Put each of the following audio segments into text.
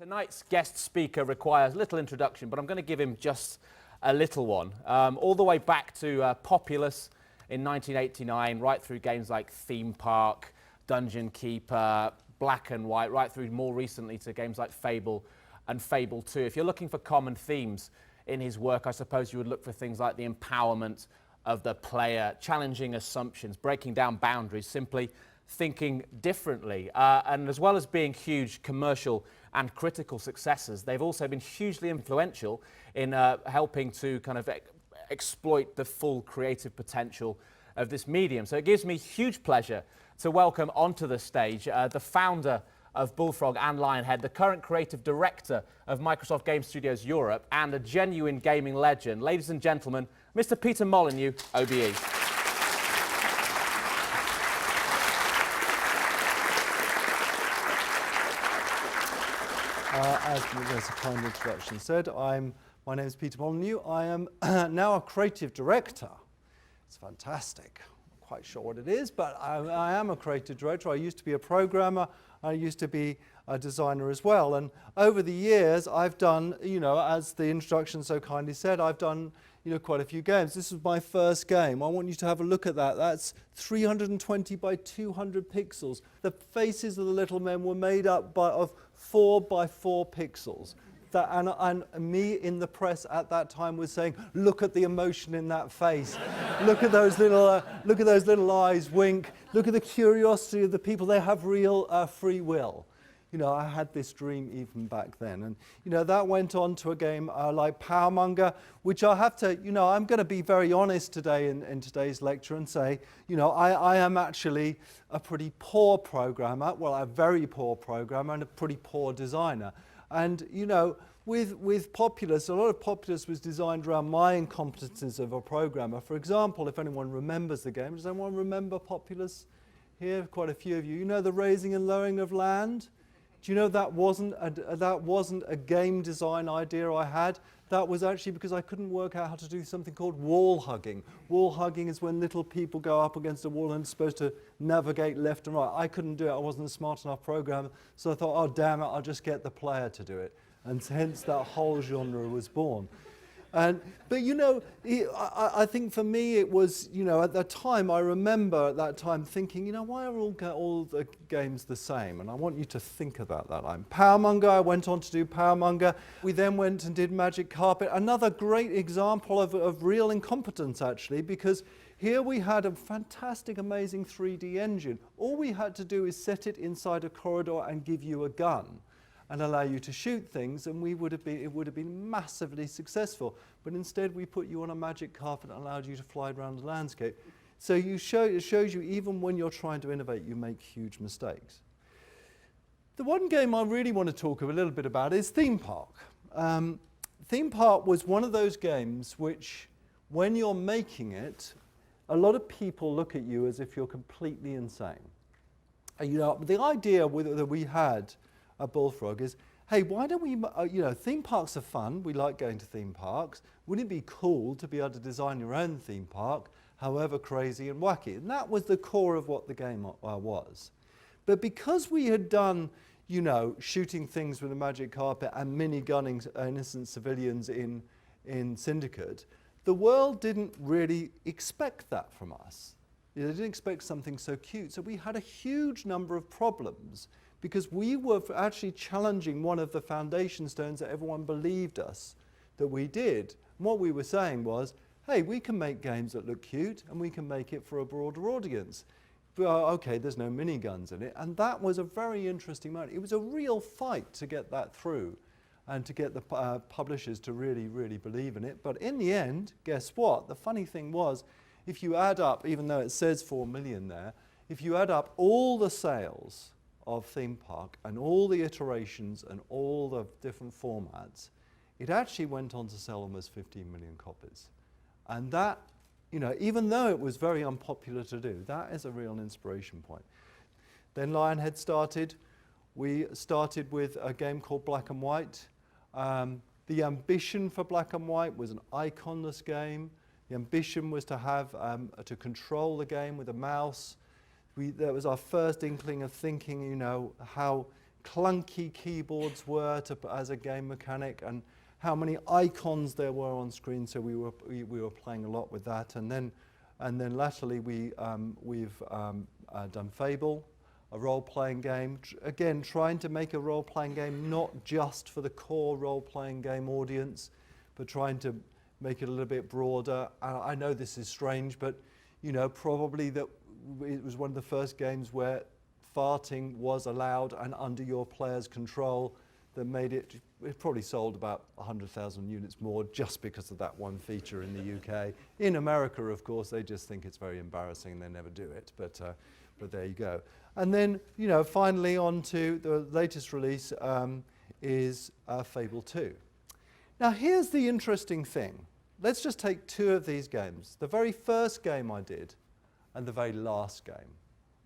Tonight's guest speaker requires little introduction, but I'm going to give him just a little one. All the way back to Populous in 1989, right through games like Theme Park, Dungeon Keeper, Black and White, right through more recently to games like Fable and Fable 2. If you're looking for common themes in his work, I suppose you would look for things like the empowerment of the player, challenging assumptions, breaking down boundaries, simply thinking differently. And as well as being huge commercial and critical successes, they've also been hugely influential in helping to kind of exploit the full creative potential of this medium. So it gives me huge pleasure to welcome onto the stage the founder of Bullfrog and Lionhead, the current creative director of Microsoft Game Studios Europe, and a genuine gaming legend. Ladies and gentlemen, Mr. Peter Molyneux, OBE. As a kind introduction said, my name is Peter Molyneux. I am now a creative director. It's fantastic. I'm quite sure what it is, but I am a creative director. I used to be a programmer. I used to be a designer as well. And over the years, I've done, as the introduction so kindly said, I've done, quite a few games. This was my first game. I want you to have a look at that. That's 320 by 200 pixels. The faces of the little men were made up of 4 by 4 pixels. And me in the press at that time was saying, look at the emotion in that face. Look at those little eyes wink. Look at the curiosity of the people. They have real free will. I had this dream even back then. And, that went on to a game like Powermonger, which I have to, I'm going to be very honest today in today's lecture and say, I am actually a pretty poor programmer, well, a very poor programmer and a pretty poor designer. And, with Populous, a lot of Populous was designed around my incompetences of a programmer. For example, if anyone remembers the game, does anyone remember Populous here? Quite a few of you. The raising and lowering of land? Do you know that wasn't a game design idea I had? That was actually because I couldn't work out how to do something called wall hugging. Wall hugging is when little people go up against a wall and are supposed to navigate left and right. I couldn't do it. I wasn't a smart enough programmer. So I thought, oh, damn it, I'll just get the player to do it. And hence that whole genre was born. But I think for me it was, at that time, I remember at that time thinking, why are all the games the same? And I want you to think about that. Powermonger, I went on to do Powermonger. We then went and did Magic Carpet. Another great example of real incompetence, actually, because here we had a fantastic, amazing 3D engine. All we had to do is set it inside a corridor and give you a gun and allow you to shoot things, and it would have been massively successful. But instead, we put you on a magic carpet and allowed you to fly around the landscape. So it shows you even when you're trying to innovate, you make huge mistakes. The one game I really want to talk a little bit about is Theme Park. Theme Park was one of those games which, when you're making it, a lot of people look at you as if you're completely insane. The idea that we had at Bullfrog is, hey, why don't we, theme parks are fun. We like going to theme parks. Wouldn't it be cool to be able to design your own theme park, however crazy and wacky? And that was the core of what the game was. But because we had done, shooting things with a magic carpet and mini-gunning innocent civilians in Syndicate, the world didn't really expect that from us. They didn't expect something so cute. So we had a huge number of problems because we were actually challenging one of the foundation stones that everyone believed us that we did. And what we were saying was, hey, we can make games that look cute and we can make it for a broader audience. But, okay, there's no miniguns in it. And that was a very interesting moment. It was a real fight to get that through and to get the publishers to really, really believe in it. But in the end, guess what? The funny thing was, if you add up, even though it says 4 million there, if you add up all the sales of Theme Park and all the iterations and all the different formats, it actually went on to sell almost 15 million copies. And that, even though it was very unpopular to do, that is a real inspiration point. Then Lionhead started. We started with a game called Black and White. The ambition for Black and White was an iconless game. The ambition was to have to control the game with a mouse. That was our first inkling of thinking, how clunky keyboards were as a game mechanic, and how many icons there were on screen. So we were playing a lot with that, and then latterly we've done Fable, a role-playing game. Again, trying to make a role-playing game not just for the core role-playing game audience, but trying to make it a little bit broader. I know this is strange, but probably that it was one of the first games where farting was allowed and under your player's control. That made it probably sold about 100,000 units more just because of that one feature in the UK. In America, of course, they just think it's very embarrassing and they never do it, but there you go. And then, finally on to the latest release is Fable 2. Now, here's the interesting thing. Let's just take two of these games. The very first game I did and the very last game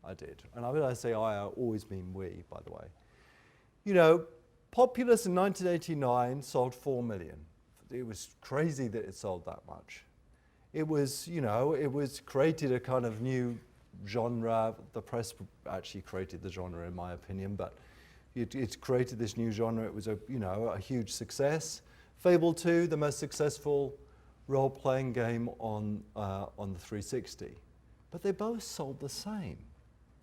I did. And when I say I always mean we, by the way. Populous in 1989 sold 4 million. It was crazy that it sold that much. It was, it was created a kind of new genre. The press actually created the genre, in my opinion, but it created this new genre. It was a huge success. Fable 2, the most successful role-playing game on the 360. But they both sold the same.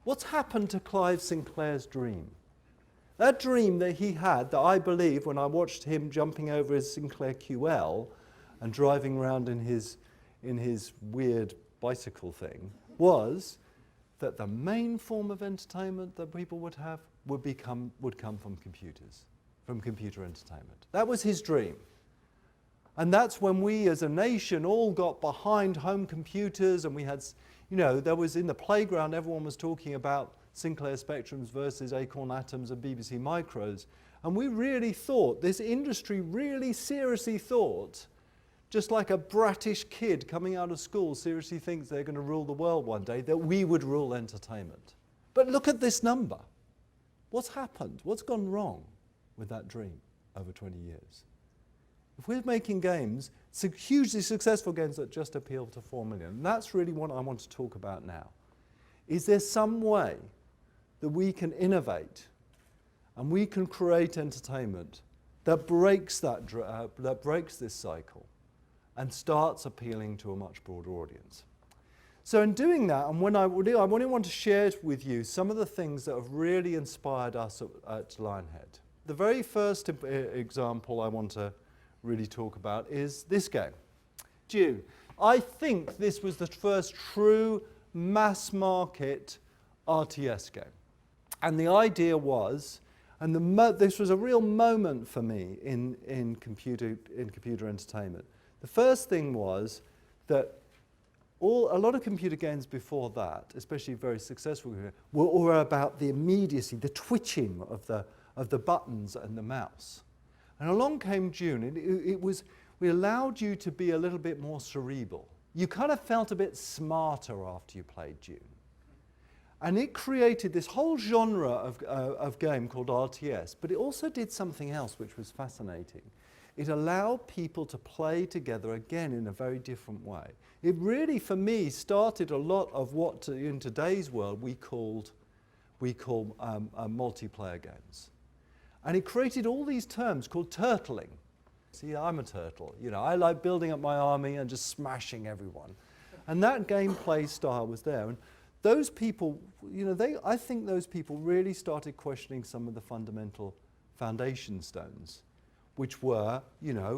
What's happened to Clive Sinclair's dream? That dream that he had, that I believe when I watched him jumping over his Sinclair QL and driving around in his weird bicycle thing, was that the main form of entertainment that people would have would come from computers, from computer entertainment. That was his dream. And that's when we as a nation all got behind home computers, and we had, there was in the playground, everyone was talking about Sinclair Spectrums versus Acorn Atoms and BBC Micros. And we really thought, this industry really seriously thought, just like a brattish kid coming out of school seriously thinks they're going to rule the world one day, that we would rule entertainment. But look at this number. What's happened? What's gone wrong with that dream over 20 years? If we're making games, hugely successful games that just appeal to 4 million, and that's really what I want to talk about now. Is there some way that we can innovate and we can create entertainment that breaks that breaks this cycle and starts appealing to a much broader audience? So in doing that, and I really want to share with you some of the things that have really inspired us at Lionhead. The very first example I want to really talk about is this game, Dune. I think this was the first true mass market RTS game. And the idea was, and this was a real moment for me in computer entertainment. The first thing was that a lot of computer games before that, especially very successful, were about the immediacy, the twitching of the buttons and the mouse. And along came Dune. We allowed you to be a little bit more cerebral. You kind of felt a bit smarter after you played Dune. And it created this whole genre of game called RTS, but it also did something else which was fascinating. It allowed people to play together again in a very different way. It really, for me, started a lot of what in today's world we call multiplayer games. And it created all these terms called turtling. See, I'm a turtle. I like building up my army and just smashing everyone. And that gameplay style was there. And those people, I think those people really started questioning some of the fundamental foundation stones, which were,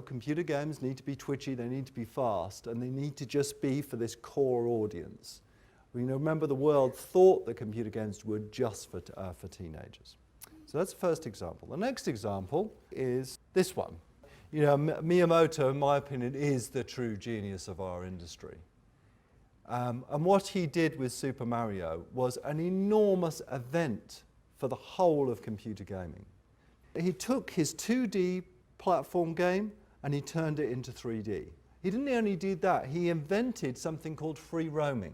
computer games need to be twitchy, they need to be fast, and they need to just be for this core audience. Remember, the world thought that computer games were just for teenagers. So that's the first example. The next example is this one. Miyamoto, in my opinion, is the true genius of our industry. And what he did with Super Mario was an enormous event for the whole of computer gaming. He took his 2D platform game and he turned it into 3D. He didn't only do that, he invented something called free roaming.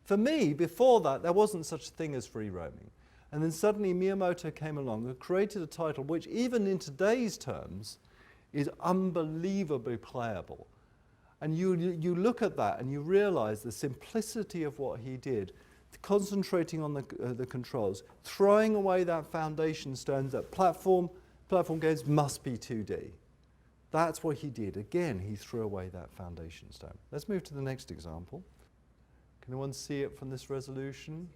For me, before that, there wasn't such a thing as free roaming. And then suddenly Miyamoto came along and created a title which, even in today's terms, is unbelievably playable. And you look at that and you realize the simplicity of what he did, concentrating on the controls, throwing away that foundation stones that platform games must be 2D. That's what he did. Again, he threw away that foundation stone. Let's move to the next example. Can anyone see it from this resolution?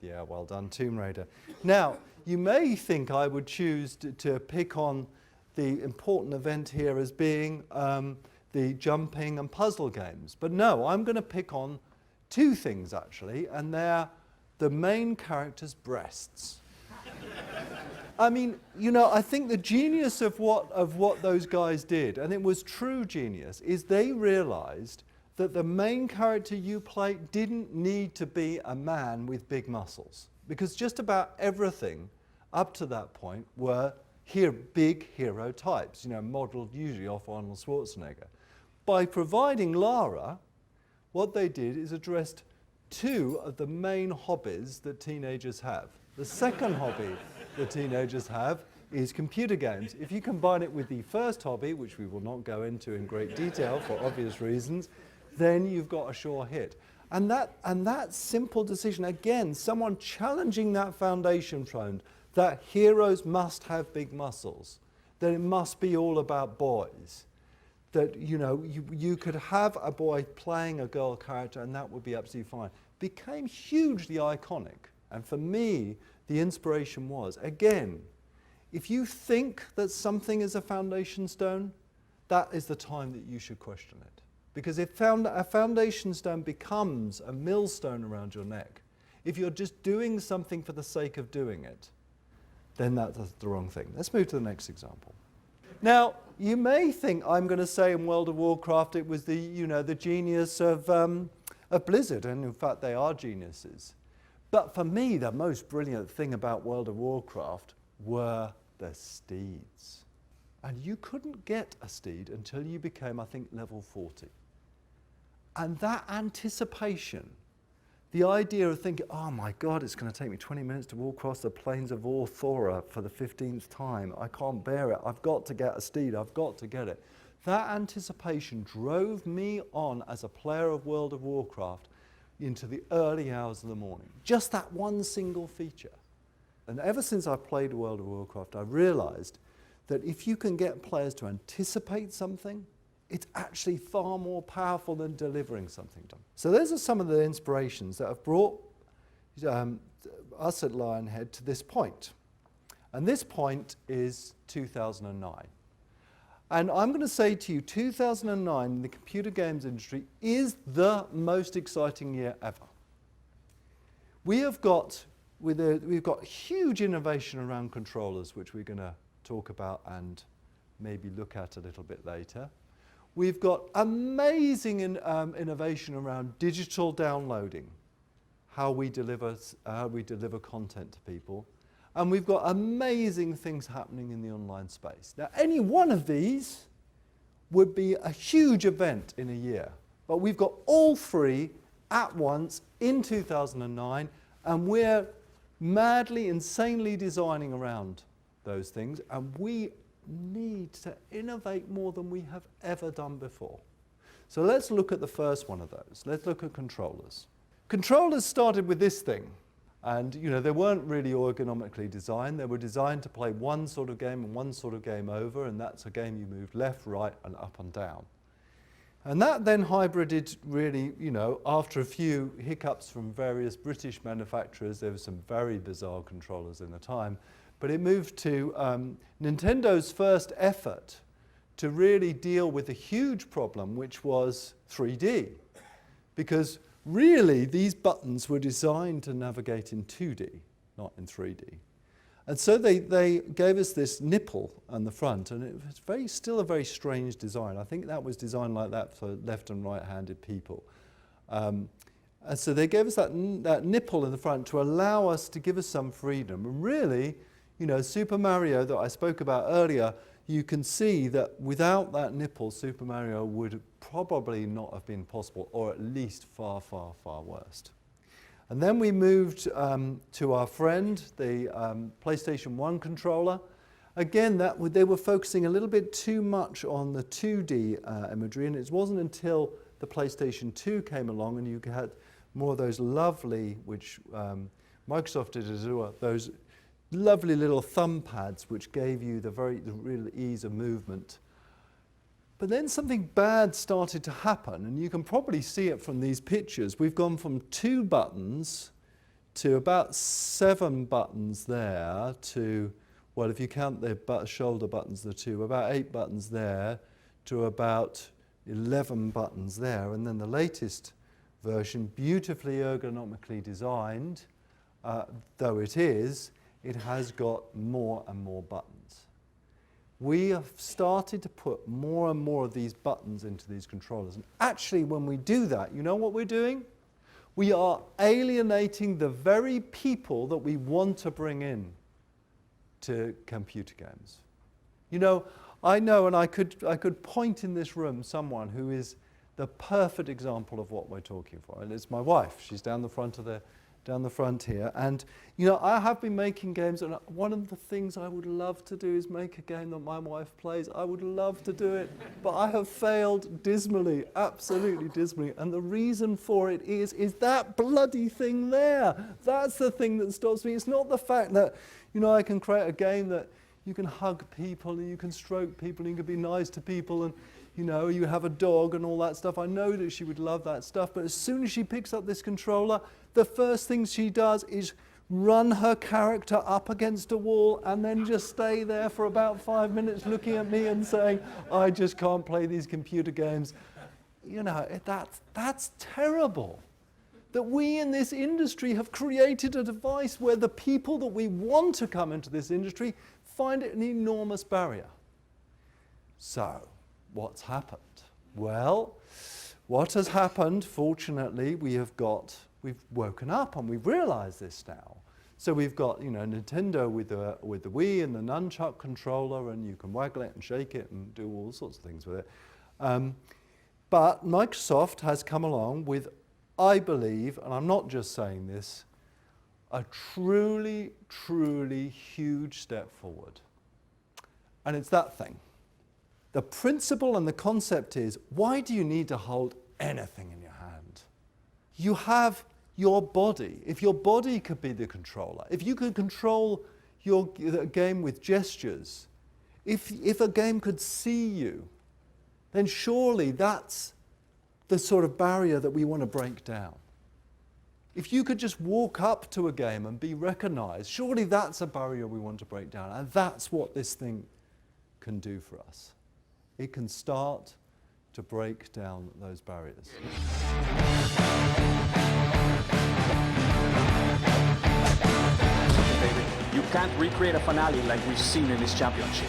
Yeah, well done, Tomb Raider. Now, you may think I would choose to pick on the important event here as being the jumping and puzzle games. But no, I'm going to pick on two things, actually, and they're the main character's breasts. I mean, you know, I think the genius of what those guys did, and it was true genius, is they realized that the main character you play didn't need to be a man with big muscles, because just about everything up to that point were big hero types, you know, modeled usually off Arnold Schwarzenegger. By providing Lara, what they did is addressed two of the main hobbies that teenagers have. The second hobby that teenagers have is computer games. If you combine it with the first hobby, which we will not go into in great detail for obvious reasons, then you've got a sure hit. And that simple decision, again, someone challenging that foundation stone, that heroes must have big muscles, that it must be all about boys, that, you know, you could have a boy playing a girl character and that would be absolutely fine, became hugely iconic. And for me, the inspiration was, again, if you think that something is a foundation stone, that is the time that you should question it. Because if a foundation stone becomes a millstone around your neck, if you're just doing something for the sake of doing it, then that's the wrong thing. Let's move to the next example. Now, you may think I'm going to say in World of Warcraft it was the, you know, the genius of Blizzard, and in fact they are geniuses. But for me, the most brilliant thing about World of Warcraft were the steeds. And you couldn't get a steed until you became, I think, level 40. And that anticipation, the idea of thinking, oh my God, it's going to take me 20 minutes to walk across the plains of Orthora for the 15th time. I can't bear it. I've got to get a steed. I've got to get it. That anticipation drove me on as a player of World of Warcraft into the early hours of the morning. Just that one single feature. And ever since I played World of Warcraft, I realized that if you can get players to anticipate something, it's actually far more powerful than delivering something to them. So those are some of the inspirations that have brought us at Lionhead to this point. And this point is 2009. And I'm going to say to you, 2009 in the computer games industry is the most exciting year ever. We've got huge innovation around controllers, which we're going to talk about and maybe look at a little bit later. We've got amazing innovation around digital downloading, how we deliver content to people. And we've got amazing things happening in the online space. Now, any one of these would be a huge event in a year. But we've got all three at once in 2009, and we're madly, insanely designing around those things, and we need to innovate more than we have ever done before. So let's look at the first one of those. Let's look at controllers. Controllers started with this thing. And, you know, they weren't really ergonomically designed. They were designed to play one sort of game and one sort of game over, and that's a game you move left, right, and up and down. And that then hybrided really, you know, after a few hiccups from various British manufacturers. There were some very bizarre controllers in the time. But it moved to Nintendo's first effort to really deal with a huge problem, which was 3D. Because really, these buttons were designed to navigate in 2D, not in 3D. And so they gave us this nipple on the front, and it was still a very strange design. I think that was designed like that for left and right-handed people. And so they gave us that nipple in the front to allow us to give us some freedom. And really, you know, Super Mario that I spoke about earlier, you can see that without that nipple, Super Mario would probably not have been possible, or at least far, far, far worse. And then we moved to our friend, the PlayStation 1 controller. Again, they were focusing a little bit too much on the 2D imagery, and it wasn't until the PlayStation 2 came along and you had more of those lovely, which Microsoft did as well, those lovely little thumb pads which gave you the real ease of movement. But then something bad started to happen, and you can probably see it from these pictures. We've gone from 2 buttons to about 7 buttons there to, well, if you count the shoulder buttons, the 2, about 8 buttons there to about 11 buttons there. And then the latest version, beautifully ergonomically designed, though it has got more and more buttons. We have started to put more and more of these buttons into these controllers. And actually, when we do that, you know what we're doing? We are alienating the very people that we want to bring in to computer games. You know, I know, and I could point in this room someone who is the perfect example of what we're talking for, and it's my wife. She's down the front here, and you know, I have been making games, and one of the things I would love to do is make a game that my wife plays. I would love to do it, but I have failed dismally, absolutely dismally, and the reason for it is that bloody thing there. That's the thing that stops me. It's not the fact that, you know, I can create a game that you can hug people and you can stroke people and you can be nice to people, and you know, you have a dog and all that stuff. I know that she would love that stuff, but as soon as she picks up this controller, the first thing she does is run her character up against a wall and then just stay there for about 5 minutes looking at me and saying, I just can't play these computer games. You know, that's terrible. That we in this industry have created a device where the people that we want to come into this industry find it an enormous barrier. So, what's happened? Well, what has happened, fortunately, we've woken up and we've realized this now. So we've got, you know, Nintendo with the Wii and the nunchuck controller, and you can waggle it and shake it and do all sorts of things with it. But Microsoft has come along with, I believe, and I'm not just saying this, a truly, truly huge step forward. And it's that thing. The principle and the concept is, why do you need to hold anything in your hand? You have your body. If your body could be the controller, if you could control your game with gestures, if a game could see you, then surely that's the sort of barrier that we want to break down. If you could just walk up to a game and be recognized, surely that's a barrier we want to break down. And that's what this thing can do for us. It can start to break down those barriers. You can't recreate a finale like we've seen in this championship.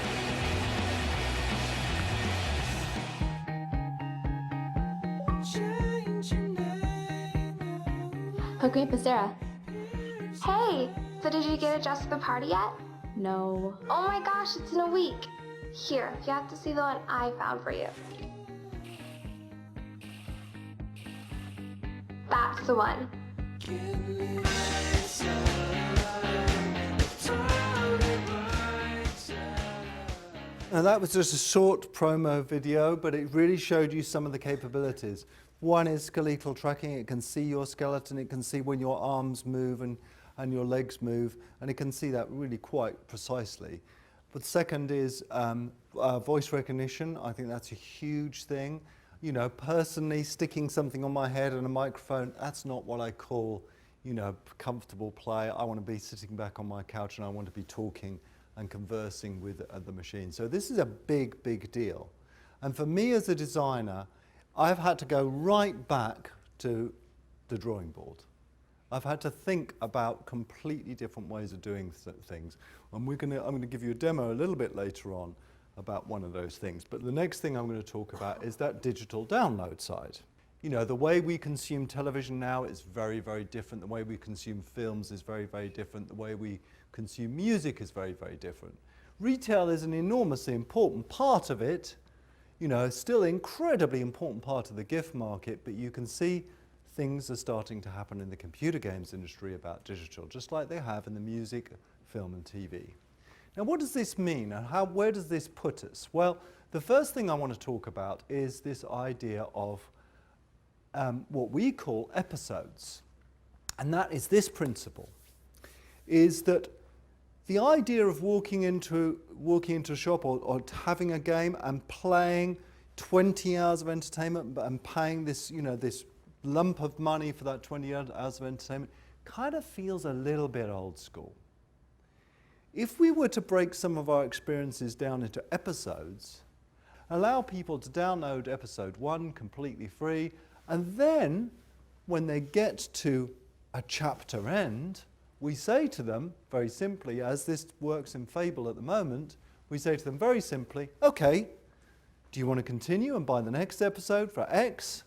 Okay, Sarah. Hey, so did you get a dress for the party yet? No. Oh my gosh, it's in a week. Here, you have to see the one I found for you. That's the one. Now that was just a short promo video, but it really showed you some of the capabilities. One is skeletal tracking. It can see your skeleton, it can see when your arms move and your legs move, and it can see that really quite precisely. But second is voice recognition. I think that's a huge thing. You know, personally sticking something on my head and a microphone, that's not what I call, you know, comfortable play. I want to be sitting back on my couch and I want to be talking and conversing with the machine. So this is a big, big deal. And for me as a designer, I've had to go right back to the drawing board. I've had to think about completely different ways of doing things. And I'm going to give you a demo a little bit later on about one of those things. But the next thing I'm going to talk about is that digital download side. You know, the way we consume television now is very, very different. The way we consume films is very, very different. The way we consume music is very, very different. Retail is an enormously important part of it. You know, still incredibly important part of the gift market, but you can see things are starting to happen in the computer games industry about digital, just like they have in the music, film and TV. Now what does this mean and where does this put us? Well, the first thing I want to talk about is this idea of what we call episodes. And that is this principle, is that the idea of walking into a shop or having a game and playing 20 hours of entertainment and paying this, this lump of money for that 20 hours of entertainment kind of feels a little bit old school. If we were to break some of our experiences down into episodes, allow people to download episode 1 completely free, and then when they get to a chapter end, we say to them very simply, as this works in Fable at the moment, we say to them very simply, okay, do you want to continue and buy the next episode for X,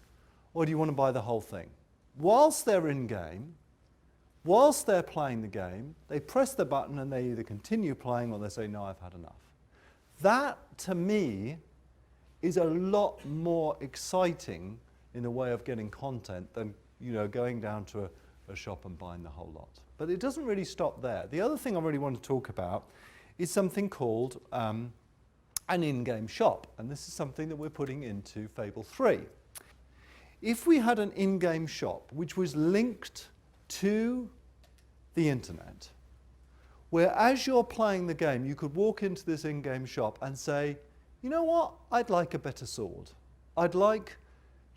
or do you want to buy the whole thing? Whilst they're in game, whilst they're playing the game, they press the button and they either continue playing or they say, no, I've had enough. That, to me, is a lot more exciting in the way of getting content than going down to a shop and buying the whole lot. But it doesn't really stop there. The other thing I really want to talk about is something called an in-game shop, and this is something that we're putting into Fable 3. If we had an in-game shop which was linked to the internet, where as you're playing the game you could walk into this in-game shop and say, you know what, I'd like a better sword. I'd like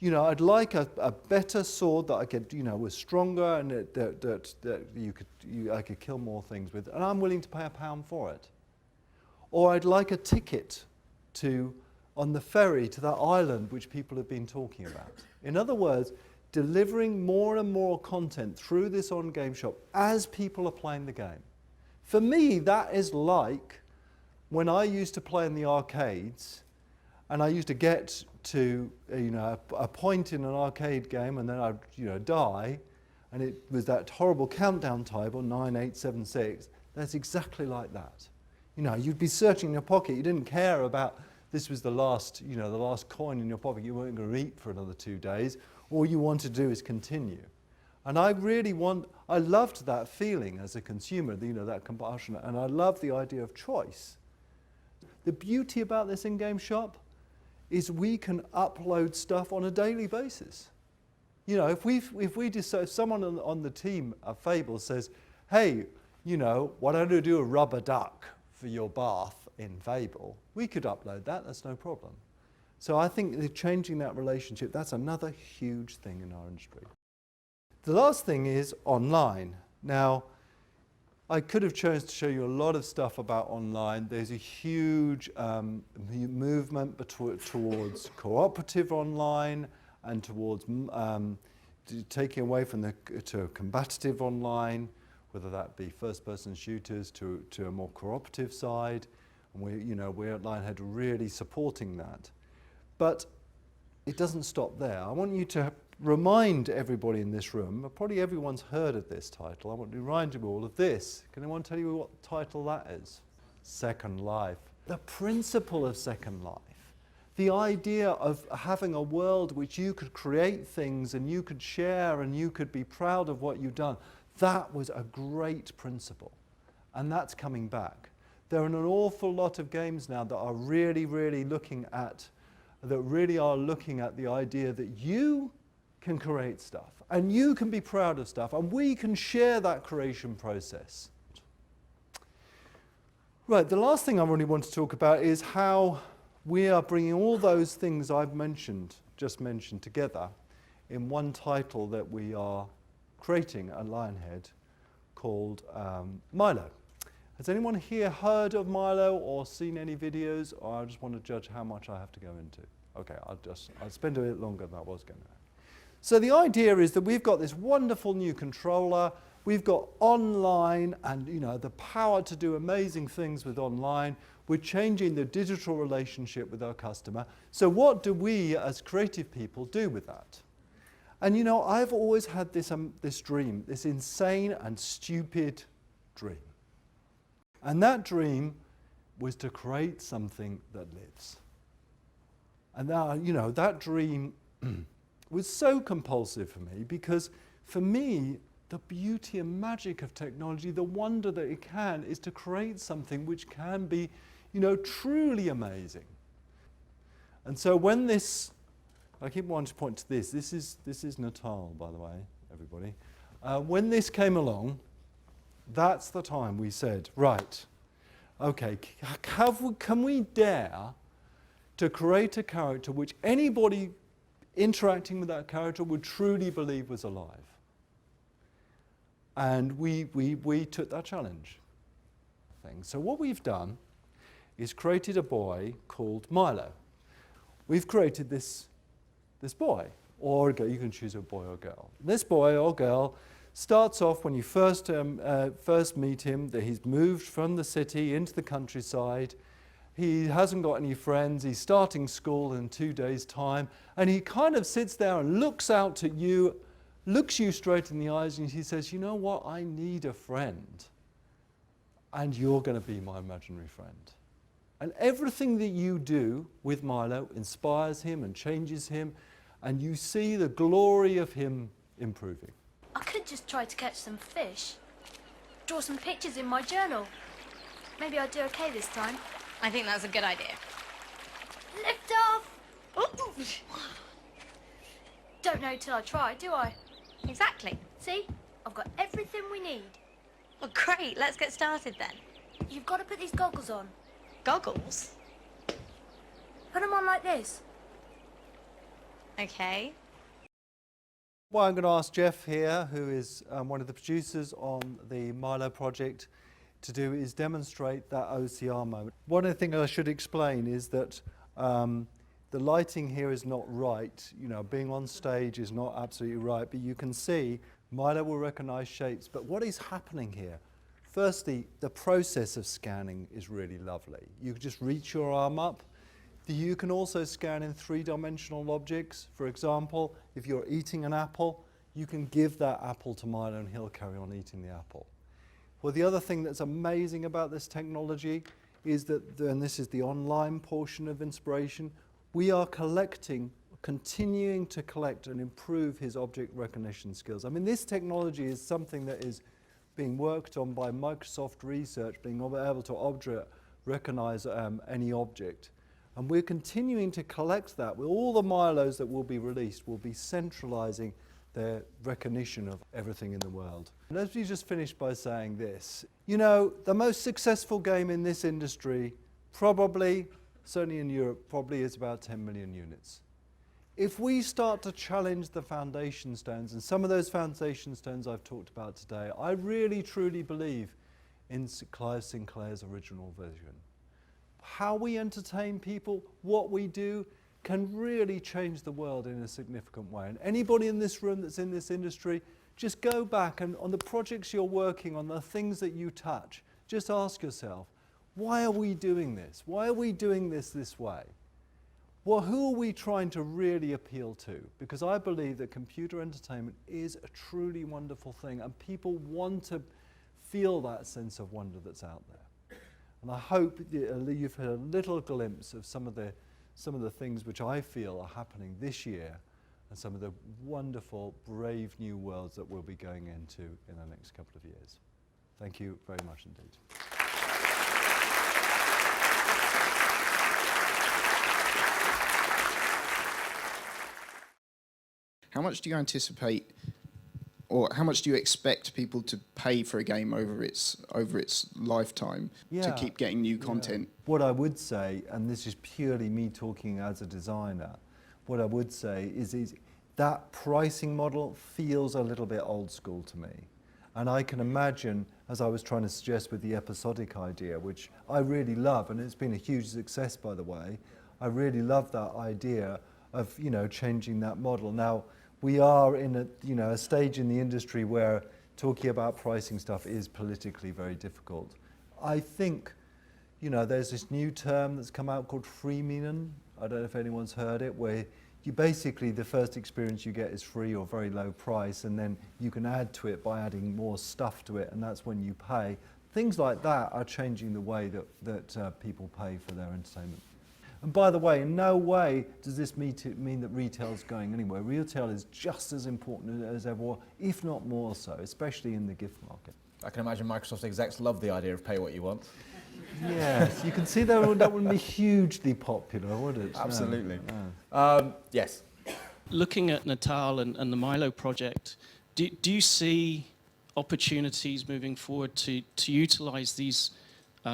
a better sword that I could, was stronger and that I could kill more things with, and I'm willing to pay £1 for it. Or I'd like a ticket on the ferry to that island which people have been talking about. In other words, delivering more and more content through this on-game shop as people are playing the game. For me, that is like when I used to play in the arcades, and I used to get to a point in an arcade game and then I'd die, and it was that horrible countdown table, 9, 8, 7, 6. That's exactly like that. You'd be searching in your pocket. You didn't care about this was the last coin in your pocket. You weren't going to eat for another 2 days. All you want to do is continue. And I loved that feeling as a consumer, that compulsion, and I love the idea of choice. The beauty about this in-game shop is we can upload stuff on a daily basis. If someone on the team of Fable says, hey, why don't you do a rubber duck for your bath in Fable, we could upload that, that's no problem. So I think that changing that relationship, that's another huge thing in our industry. The last thing is online. Now, I could have chosen to show you a lot of stuff about online. There's a huge movement towards cooperative online and towards taking away from to combative online, whether that be first-person shooters to a more cooperative side. And we're at Lionhead really supporting that. But it doesn't stop there. I want you to remind everybody in this room, probably everyone's heard of this title, I want to remind you all of this. Can anyone tell you what title that is? Second Life. The principle of Second Life. The idea of having a world which you could create things and you could share and you could be proud of what you've done. That was a great principle. And that's coming back. There are an awful lot of games now that are really looking at the idea that you can create stuff and you can be proud of stuff and we can share that creation process. Right, the last thing I really want to talk about is how we are bringing all those things I've just mentioned together in one title that we are creating at Lionhead called Milo. Has anyone here heard of Milo or seen any videos? Or I just want to judge how much I have to go into. Okay, I'll spend a bit longer than I was going to. So the idea is that we've got this wonderful new controller. We've got online and the power to do amazing things with online. We're changing the digital relationship with our customer. So what do we as creative people do with that? And I've always had this dream, this insane and stupid dream. And that dream was to create something that lives. And now, that dream was so compulsive for me because for me, the beauty and magic of technology, the wonder that it can, is to create something which can be, truly amazing. And so when this I keep wanting to point to this. This is Natal, by the way, everybody. When this came along, that's the time we said, right, okay, can we dare to create a character which anybody interacting with that character would truly believe was alive? And we took that challenge. So what we've done is created a boy called Milo. We've created this boy, or a girl. You can choose a boy or girl. This boy or girl starts off when you first meet him, that he's moved from the city into the countryside. He hasn't got any friends. He's starting school in 2 days' time. And he kind of sits there and looks out at you, looks you straight in the eyes, and he says, you know what, I need a friend. And you're going to be my imaginary friend. And everything that you do with Milo inspires him and changes him, and you see the glory of him improving. I could just try to catch some fish. Draw some pictures in my journal. Maybe I'll do okay this time. I think that's a good idea. Lift off! Don't know till I try, do I? Exactly. See? I've got everything we need. Well, great. Let's get started then. You've got to put these goggles on. Goggles? Put them on like this. Okay. Well, I'm going to ask Jeff here, who is one of the producers on the Milo project, to do is demonstrate that OCR moment. One of the things I should explain is that the lighting here is not right. You know, being on stage is not absolutely right, but you can see Milo will recognize shapes. But what is happening here? Firstly, the process of scanning is really lovely. You can just reach your arm up. You can also scan in three-dimensional objects. For example, if you're eating an apple, you can give that apple to Milo and he'll carry on eating the apple. Well, the other thing that's amazing about this technology is that, and this is the online portion of inspiration, we are continuing to collect and improve his object recognition skills. I mean, this technology is something that is being worked on by Microsoft Research, being able to recognize any object. And we're continuing to collect that. With all the Milos that will be released, we'll be centralizing their recognition of everything in the world. And let me just finish by saying this. You know, the most successful game in this industry, probably, certainly in Europe, probably is about 10 million units. If we start to challenge the foundation stones, and some of those foundation stones I've talked about today, I really truly believe in Clive Sinclair's original vision. How we entertain people, what we do, can really change the world in a significant way. And anybody in this room that's in this industry, just go back and on the projects you're working on, the things that you touch, just ask yourself, why are we doing this? Why are we doing this way? Well, who are we trying to really appeal to? Because I believe that computer entertainment is a truly wonderful thing, and people want to feel that sense of wonder that's out there. And I hope you've had a little glimpse of some of the things which I feel are happening this year, and some of the wonderful, brave new worlds that we'll be going into in the next couple of years. Thank you very much indeed. How much do you anticipate, or how much do you expect people to pay for a game over its lifetime to keep getting new content? What I would say, and this is purely me talking as a designer, what I would say is that pricing model feels a little bit old school to me. And I can imagine, as I was trying to suggest with the episodic idea, which I really love, and it's been a huge success, by the way, I really love that idea of, you know, changing that model. Now, we are in a stage in the industry where talking about pricing stuff is politically very difficult. I think, you know, there's this new term that's come out called freemium. I don't know if anyone's heard it, where you basically, the first experience you get is free or very low price, and then you can add to it by adding more stuff to it, and that's when you pay. Things like that are changing the way that people pay for their entertainment. And by the way, in no way does this mean that retail's going anywhere. Retail is just as important as ever, if not more so, especially in the gift market. I can imagine Microsoft execs love the idea of pay what you want. Yes, you can see that wouldn't be hugely popular, would it? Absolutely. No. Yes. looking at Natal and the Milo project, do you see opportunities moving forward to utilize these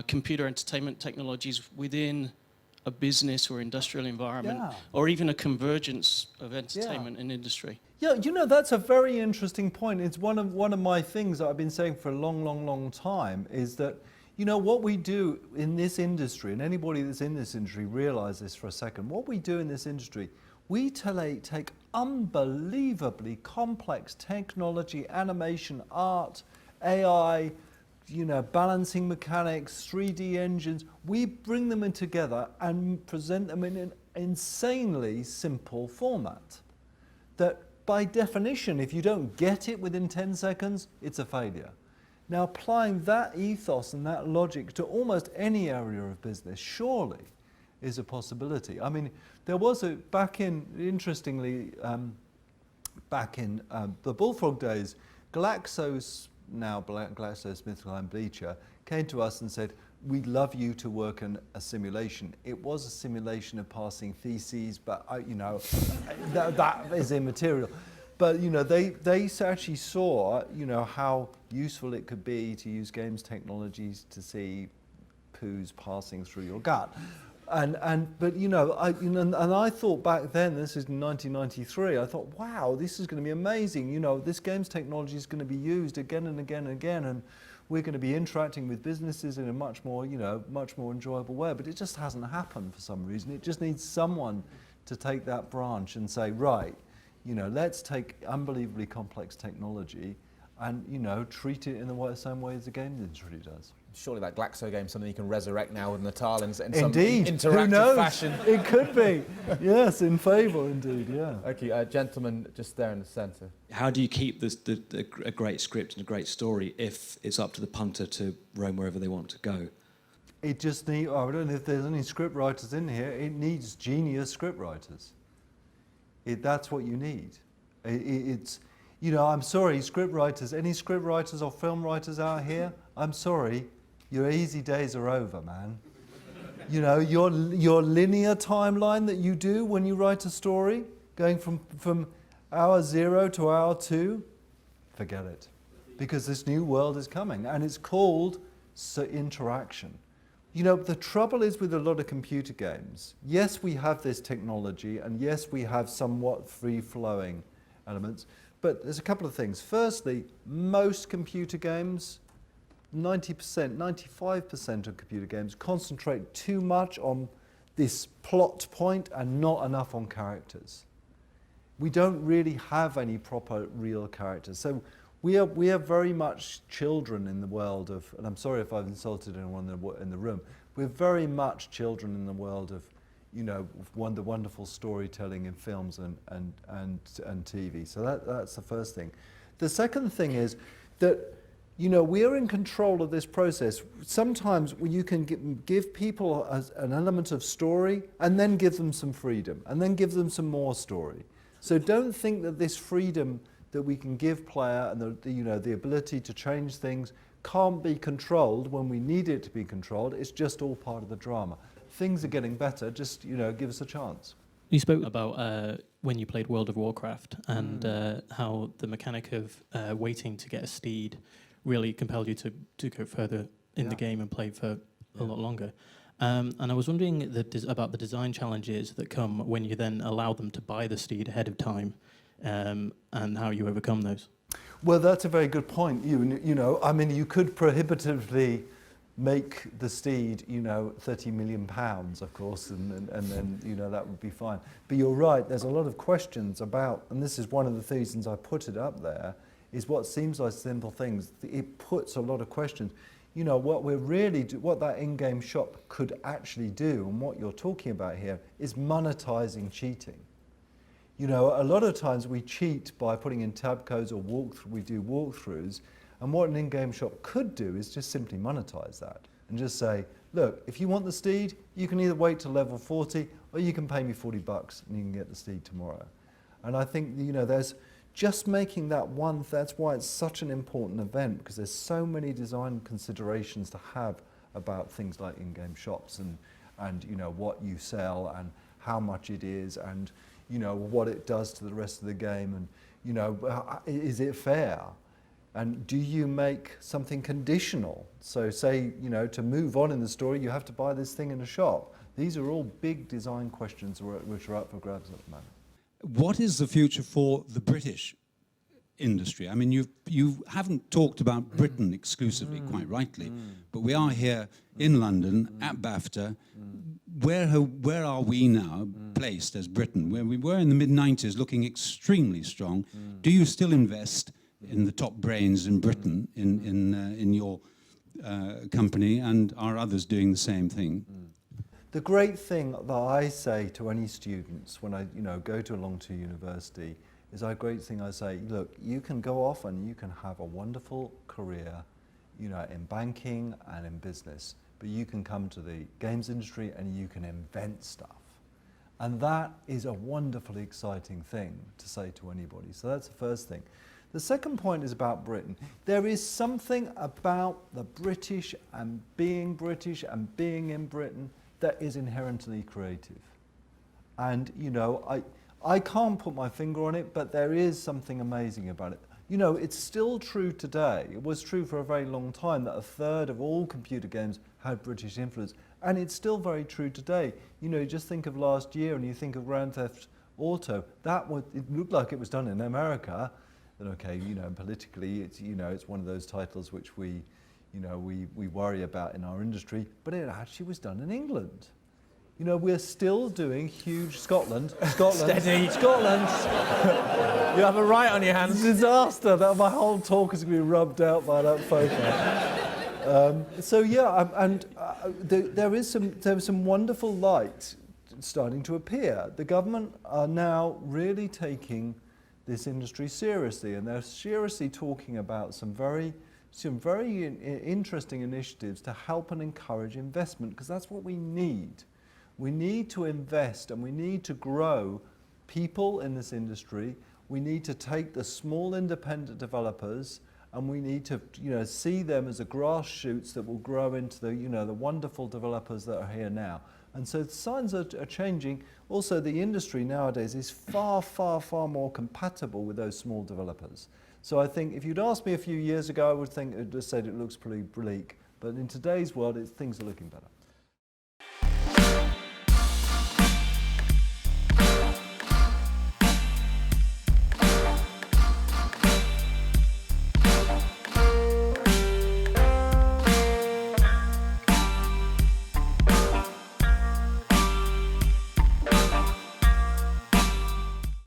computer entertainment technologies within a business or industrial environment, or even a convergence of entertainment and industry? Yeah, you know, that's a very interesting point. It's one of my things that I've been saying for a long time, is that, you know, what we do in this industry, and anybody that's in this industry realize this for a second, what we do in this industry, we take unbelievably complex technology, animation, art, AI, you know, balancing mechanics, 3D engines. We bring them in together and present them in an insanely simple format that, by definition, if you don't get it within 10 seconds, it's a failure. Now, applying that ethos and that logic to almost any area of business, surely, is a possibility. I mean, there was interestingly, back in the Bullfrog days, GlaxoSmithKline Bleacher came to us and said, we'd love you to work on a simulation. It was a simulation of passing theses, but you know, that is immaterial. But you know, they actually saw, you know, how useful it could be to use games technologies to see poos passing through your gut. But you know, I thought back then, this is 1993, I thought, wow, this is going to be amazing. You know, this games technology is going to be used again and again and again, and we're going to be interacting with businesses in a much more enjoyable way. But it just hasn't happened for some reason. It just needs someone to take that branch and say, right, you know, let's take unbelievably complex technology and, you know, treat it in the same way as the games industry does. Surely that Glaxo game is something you can resurrect now with Natal in some indeed. interactive Who knows? fashion. It could be. Yes, in Fable, indeed, yeah. Okay, gentleman just there in the centre. How do you keep a great script and a great story if it's up to the punter to roam wherever they want to go? It just needs, I don't know if there's any script writers in here, it needs genius script writers. That's what you need. It's, you know, I'm sorry, script writers, any script writers or film writers out here, I'm sorry, your easy days are over, man. You know, your linear timeline that you do when you write a story, going from hour 0 to hour 2, forget it. Because this new world is coming, and it's called interaction. You know, the trouble is with a lot of computer games, yes, we have this technology, and yes, we have somewhat free-flowing elements, but there's a couple of things. Firstly, most computer games, 90%, 95% of computer games concentrate too much on this plot point and not enough on characters. We don't really have any proper real characters. So we are very much children in the world of, and I'm sorry if I've insulted anyone in the room, we're very much children in the world of, you know, the wonderful storytelling in films and TV. So that's the first thing. The second thing is that, you know, we are in control of this process. Sometimes you can give people an element of story and then give them some freedom and then give them some more story. So don't think that this freedom that we can give player and the ability to change things can't be controlled when we need it to be controlled. It's just all part of the drama. Things are getting better, just, you know, give us a chance. You spoke about when you played World of Warcraft and how the mechanic of waiting to get a steed really compelled you to go further in the game and play for a lot longer. And I was wondering about the design challenges that come when you then allow them to buy the steed ahead of time, and how you overcome those. Well, that's a very good point. You know, I mean, you could prohibitively make the steed, you know, £30 million, of course, and then, you know, that would be fine. But you're right, there's a lot of questions about, and this is one of the reasons I put it up there, is what seems like simple things. It puts a lot of questions. You know, what that in-game shop could actually do, and what you're talking about here, is monetizing cheating. You know, a lot of times we cheat by putting in tab codes or we do walkthroughs, and what an in-game shop could do is just simply monetize that and just say, look, if you want the steed, you can either wait till level 40 or you can pay me $40 and you can get the steed tomorrow. And I think, you know, there's just making that one, that's why it's such an important event, because there's so many design considerations to have about things like in-game shops and you know, what you sell and how much it is, and you know, what it does to the rest of the game, and, you know, is it fair? And do you make something conditional? So say, you know, to move on in the story, you have to buy this thing in a shop. These are all big design questions which are up for grabs at the moment. What is the future for the British industry? I mean, you haven't talked about Britain exclusively, quite rightly, but we are here in London at BAFTA. Where are we now placed as Britain? Where we were in the mid-90s, looking extremely strong. Do you still invest in the top brains in Britain in your company, and are others doing the same thing? The great thing that I say to any students when I, you know, go to a long-term university is I say, look, you can go off and you can have a wonderful career, you know, in banking and in business, but you can come to the games industry and you can invent stuff. And that is a wonderfully exciting thing to say to anybody. So that's the first thing. The second point is about Britain. There is something about the British and being in Britain that is inherently creative. And, you know, I can't put my finger on it, but there is something amazing about it. You know, it's still true today. It was true for a very long time that a third of all computer games had British influence. And it's still very true today. You know, just think of last year and you think of Grand Theft Auto. It looked like it was done in America. And okay, you know, politically, it's, you know, it's one of those titles which we worry about in our industry, but it actually was done in England. You know, we're still doing huge Scotland. Steady. Scotland. You have a right on your hands. Disaster. My whole talk is going to be rubbed out by that photo. So yeah, there's some wonderful light starting to appear. The government are now really taking this industry seriously, and they're seriously talking about some very interesting initiatives to help and encourage investment, because that's what we need. We need to invest and we need to grow people in this industry. We need to take the small independent developers and we need to, you know, see them as the grass shoots that will grow into the, you know, the wonderful developers that are here now. And so the signs are changing. Also, the industry nowadays is far, far, far more compatible with those small developers. So I think if you'd asked me a few years ago, I would have said it looks pretty bleak. But in today's world, things are looking better.